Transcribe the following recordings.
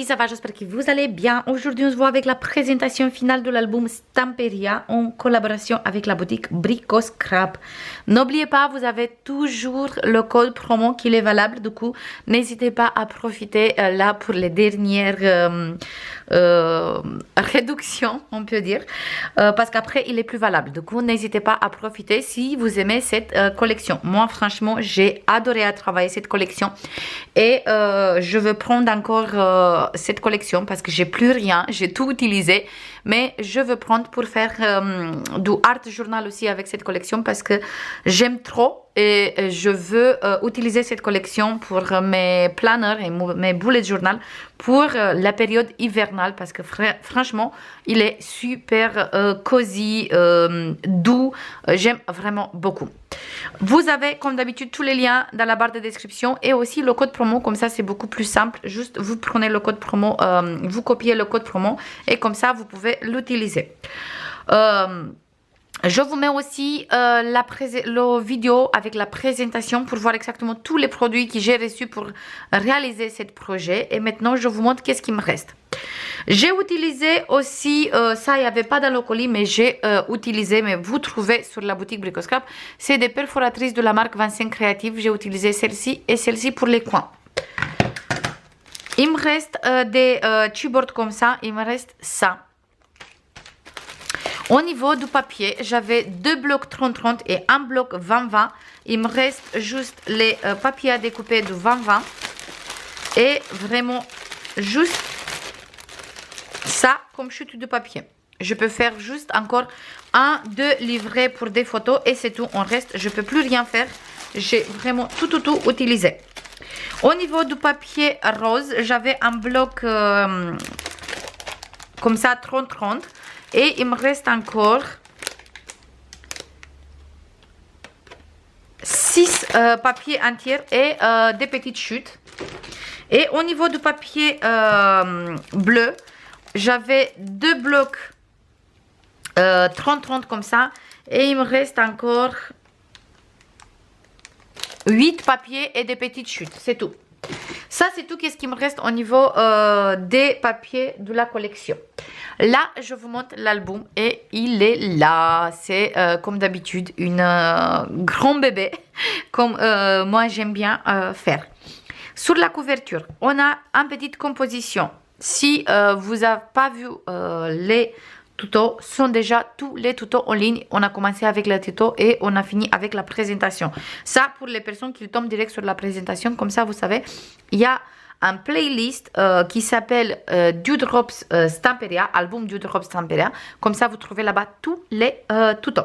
filles, ça va, j'espère que vous allez bien. Aujourd'hui, on se voit avec la présentation finale de l'album Stamperia en collaboration avec la boutique Brico Scrap. N'oubliez pas, vous avez toujours le code promo qui est valable. Du coup, n'hésitez pas à profiter là pour les dernières réductions, on peut dire, parce qu'après, il est plus valable. Du coup, n'hésitez pas à profiter si vous aimez cette collection. Moi, franchement, j'ai adoré à travailler cette collection et je veux prendre encore cette collection parce que j'ai plus rien, j'ai tout utilisé, mais je veux prendre pour faire du art journal aussi avec cette collection parce que j'aime trop et je veux utiliser cette collection pour mes planners et mes bullet journal pour la période hivernale parce que franchement il est super cosy, doux, j'aime vraiment beaucoup. Vous avez comme d'habitude tous les liens dans la barre de description et aussi le code promo, comme ça c'est beaucoup plus simple, juste vous prenez le code promo, vous copiez le code promo et comme ça vous pouvez l'utiliser. Je vous mets aussi la vidéo avec la présentation pour voir exactement tous les produits que j'ai reçus pour réaliser ce projet. Et maintenant, je vous montre qu'est-ce qui me reste. J'ai utilisé aussi, ça il n'y avait pas dans le colis, mais j'ai utilisé, mais vous trouvez sur la boutique Brico Scrap, c'est des perforatrices de la marque 25 Creative. J'ai utilisé celle-ci et celle-ci pour les coins. Il me reste des chipboards comme ça, il me reste ça. Au niveau du papier, j'avais deux blocs 30-30 et un bloc 20-20. Il me reste juste les papiers à découper de 20-20. Et vraiment juste ça comme chute de papier. Je peux faire juste encore un, deux livrets pour des photos et c'est tout. On reste, je ne peux plus rien faire. J'ai vraiment tout utilisé. Au niveau du papier rose, j'avais un bloc comme ça 30-30. Et il me reste encore 6 papiers entiers et des petites chutes. Et au niveau du papier bleu, j'avais deux blocs 30-30 comme ça. Et il me reste encore 8 papiers et des petites chutes. C'est tout. Ça, c'est tout ce qui me reste au niveau des papiers de la collection. Là, je vous montre l'album et il est là. C'est comme d'habitude une grand bébé comme moi j'aime bien faire. Sur la couverture, on a une petite composition. Si vous n'avez pas vu les tutos, sont déjà tous les tutos en ligne. On a commencé avec les tutos et on a fini avec la présentation. Ça, pour les personnes qui tombent direct sur la présentation, comme ça, vous savez, il y a un playlist qui s'appelle Dewdrops Stamperia, album Dewdrops Stamperia. Comme ça, vous trouvez là-bas tous les tutos.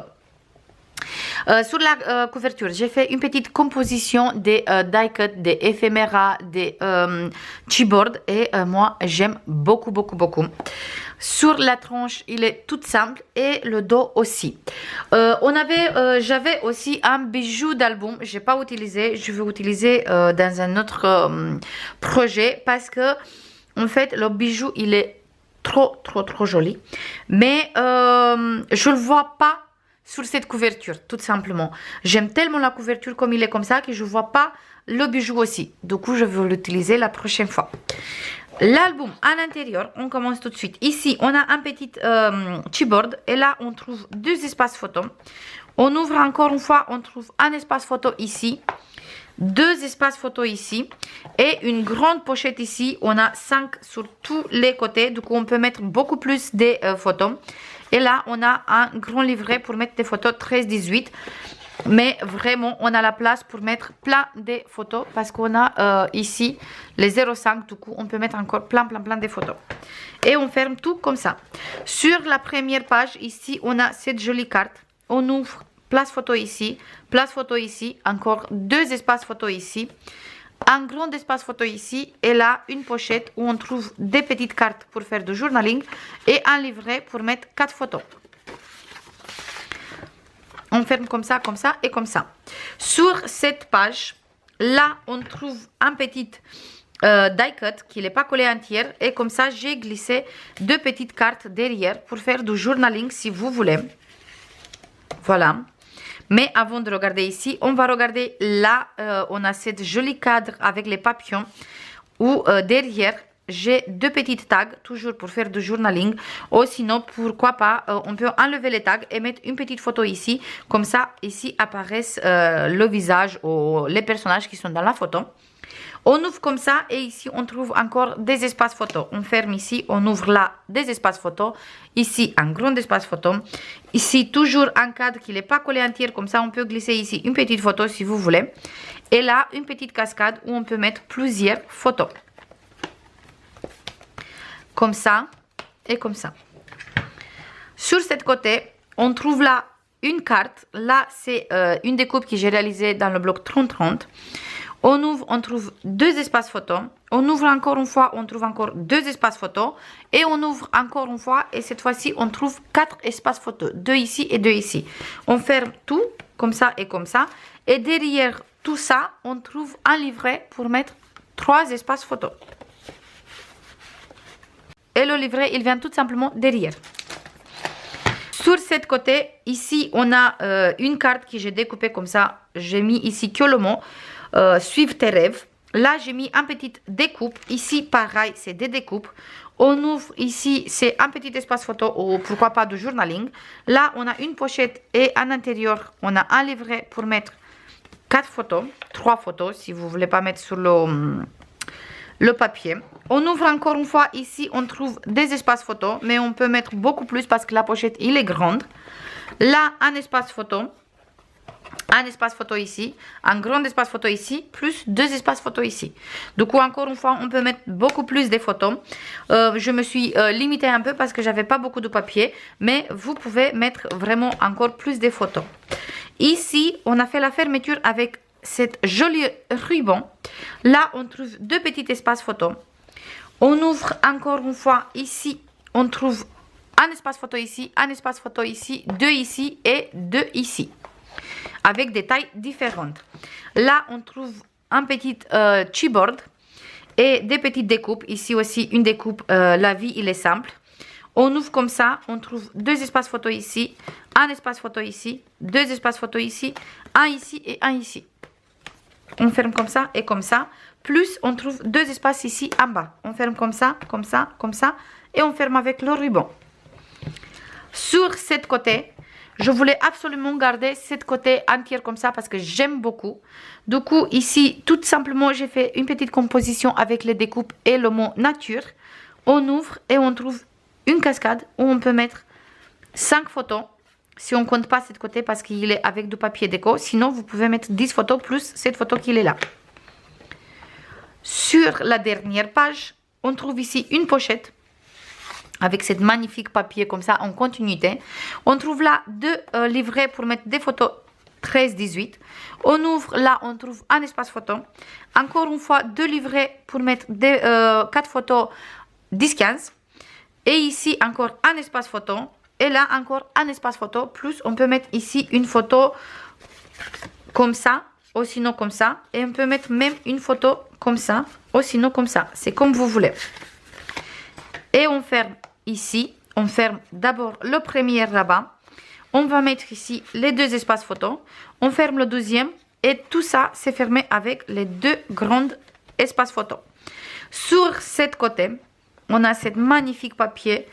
Sur la couverture, j'ai fait une petite composition des die cut, des éphéméras, des chipboards et moi j'aime beaucoup. Sur la tranche, il est tout simple et le dos aussi. J'avais aussi un bijou d'album, j'ai pas utilisé, je vais utiliser dans un autre projet parce que en fait le bijou il est trop joli, mais je le vois pas sur cette couverture, tout simplement. J'aime tellement la couverture comme il est comme ça que je ne vois pas le bijou aussi. Du coup, je vais l'utiliser la prochaine fois. L'album à l'intérieur, on commence tout de suite. Ici, on a un petit chipboard et là, on trouve deux espaces photos. On ouvre encore une fois, on trouve un espace photo ici, deux espaces photos ici et une grande pochette ici. On a 5 sur tous les côtés, du coup, on peut mettre beaucoup plus de photos. Et là, on a un grand livret pour mettre des photos 13-18. Mais vraiment, on a la place pour mettre plein de photos. Parce qu'on a ici les 0,5. Du coup, on peut mettre encore plein de photos. Et on ferme tout comme ça. Sur la première page, ici, on a cette jolie carte. On ouvre place photo ici. Place photo ici. Encore deux espaces photo ici. Un grand espace photo ici et là une pochette où on trouve des petites cartes pour faire du journaling et un livret pour mettre 4 photos. On ferme comme ça et comme ça. Sur cette page, là on trouve un petit die cut qui n'est pas collé entière et comme ça j'ai glissé deux petites cartes derrière pour faire du journaling si vous voulez. Voilà. Mais avant de regarder ici, on va regarder là, on a cette jolie cadre avec les papillons où derrière, j'ai 2 petites tags, toujours pour faire du journaling. Ou sinon, pourquoi pas, on peut enlever les tags et mettre une petite photo ici. Comme ça, ici apparaissent le visage ou les personnages qui sont dans la photo. On ouvre comme ça et ici on trouve encore des espaces photos. On ferme ici, on ouvre là des espaces photos. Ici un grand espace photo. Ici toujours un cadre qui n'est pas collé entier. Comme ça on peut glisser ici une petite photo si vous voulez. Et là une petite cascade où on peut mettre plusieurs photos. Comme ça et comme ça. Sur cette côté, on trouve là une carte. Là c'est une découpe que j'ai réalisée dans le bloc 3030. On ouvre, on trouve 2 espaces photos. On ouvre encore une fois, on trouve encore 2 espaces photos. Et on ouvre encore une fois et cette fois-ci, on trouve 4 espaces photos. 2 ici et 2 ici. On ferme tout comme ça et comme ça. Et derrière tout ça, on trouve un livret pour mettre 3 espaces photos. Et le livret, il vient tout simplement derrière. Sur cette côté, ici, on a une carte que j'ai découpée comme ça. J'ai mis ici que le mot. Suivre tes rêves. Là j'ai mis un petit découpe. Ici pareil, c'est des découpes. On ouvre ici, c'est un petit espace photo ou pourquoi pas de journaling. Là on a une pochette et à l'intérieur on a un livret pour mettre 4 photos, 3 photos si vous voulez pas mettre sur le papier. On ouvre encore une fois, ici on trouve des espaces photos, mais on peut mettre beaucoup plus parce que la pochette il est grande. Là un espace photo. Un espace photo ici, un grand espace photo ici, plus 2 espaces photo ici. Du coup, encore une fois, on peut mettre beaucoup plus de photos. Je me suis limitée un peu parce que j'avais pas beaucoup de papier, mais vous pouvez mettre vraiment encore plus de photos. Ici, on a fait la fermeture avec cette jolie ruban. Là, on trouve 2 petits espaces photos. On ouvre encore une fois ici, on trouve un espace photo ici, un espace photo ici, 2 ici et 2 ici. Avec des tailles différentes. Là, on trouve un petit chipboard et des petites découpes. Ici aussi, une découpe, la vie, il est simple. On ouvre comme ça, on trouve 2 espaces photo ici, un espace photo ici, 2 espaces photo ici, un ici et un ici. On ferme comme ça et comme ça. Plus, on trouve 2 espaces ici en bas. On ferme comme ça, comme ça, comme ça. Et on ferme avec le ruban. Sur cette côté, je voulais absolument garder cette côté entière comme ça parce que j'aime beaucoup. Du coup, ici, tout simplement, j'ai fait une petite composition avec les découpes et le mot nature. On ouvre et on trouve une cascade où on peut mettre 5 photos. Si on ne compte pas cette côté parce qu'il est avec du papier déco. Sinon, vous pouvez mettre 10 photos plus cette photo qui est là. Sur la dernière page, on trouve ici une pochette. Avec cette magnifique papier comme ça en continuité. On trouve là 2 livrets pour mettre des photos 13-18. On ouvre là, on trouve un espace photo. Encore une fois, 2 livrets pour mettre 4 photos 10-15. Et ici encore un espace photo. Et là encore un espace photo. Plus on peut mettre ici une photo comme ça. Ou sinon comme ça. Et on peut mettre même une photo comme ça. Ou sinon comme ça. C'est comme vous voulez. Et on ferme ici, on ferme d'abord le premier rabat. On va mettre ici les 2 espaces photos. On ferme le deuxième et tout ça c'est fermé avec les 2 grands espaces photos. Sur cette côté, on a cette magnifique papier.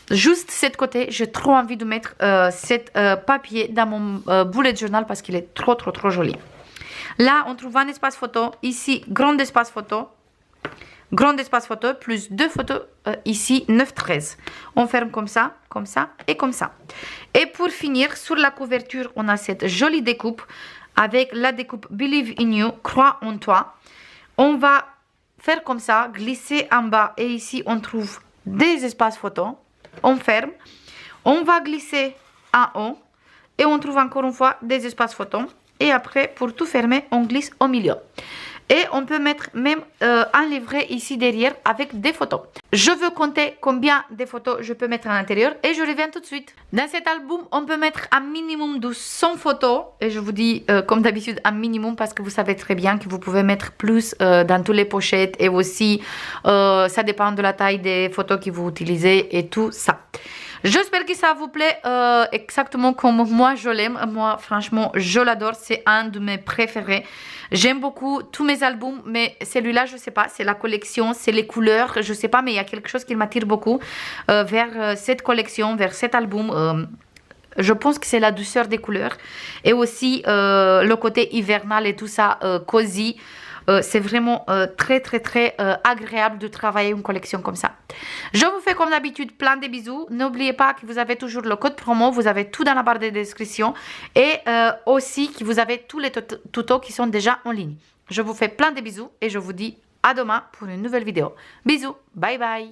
Juste cette côté, j'ai trop envie de mettre cet papier dans mon bullet journal parce qu'il est trop joli. Là, on trouve un espace photo. Ici, grand espace photo. Grand espace photo, plus 2 photos ici, 9-13. On ferme comme ça et comme ça. Et pour finir, sur la couverture, on a cette jolie découpe avec la découpe Believe in You, crois en toi. On va faire comme ça, glisser en bas et ici, on trouve des espaces photos. On ferme. On va glisser en haut et on trouve encore une fois des espaces photos. Et après, pour tout fermer, on glisse au milieu. Et on peut mettre même un livret ici derrière avec des photos. Je veux compter combien de photos je peux mettre à l'intérieur et je reviens tout de suite. Dans cet album, on peut mettre un minimum de 100 photos. Et je vous dis, comme d'habitude, un minimum parce que vous savez très bien que vous pouvez mettre plus dans toutes les pochettes. Et aussi, ça dépend de la taille des photos que vous utilisez et tout ça. J'espère que ça vous plaît exactement comme moi je l'aime. Moi, franchement, je l'adore. C'est un de mes préférés. J'aime beaucoup tous mes albums, mais celui-là, je sais pas, c'est la collection, c'est les couleurs, je sais pas, mais il y a quelque chose qui m'attire beaucoup vers cette collection, vers cet album. Je pense que c'est la douceur des couleurs et aussi le côté hivernal et tout ça, cosy. C'est vraiment très très très agréable de travailler une collection comme ça. Je vous fais comme d'habitude plein de bisous. N'oubliez pas que vous avez toujours le code promo. Vous avez tout dans la barre de description. Et aussi que vous avez tous les tutos qui sont déjà en ligne. Je vous fais plein de bisous et je vous dis à demain pour une nouvelle vidéo. Bisous, bye bye.